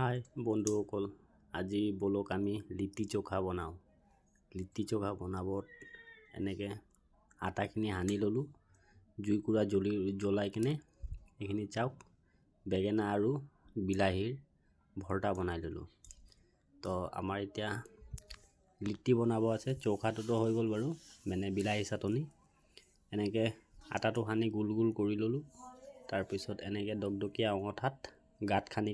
হাই বন্ধুসকল, আজি বলক আমি লিট্টি চোখা বনাওঁ। লিট্টি চোখা বনাবত এনেকৈ আটাখিনি সানি ল'লোঁ। জুইকুৰা জ্বলাই কিনে এইখিনি চাওক, বেঙেনা আৰু বিলাহীৰ ভৰ্তা বনাই ল'লোঁ। তো আমাৰ এতিয়া লিট্টি বনাব আছে। চৌখাটোতো হৈ গ'ল বাৰু, মানে বিলাহী চাটনি। এনেকৈ আটাটো সানি গোল গোল কৰি ল'লোঁ। তাৰপিছত এনেকৈ দকদকীয়া অঙঠাত গাঁত খানি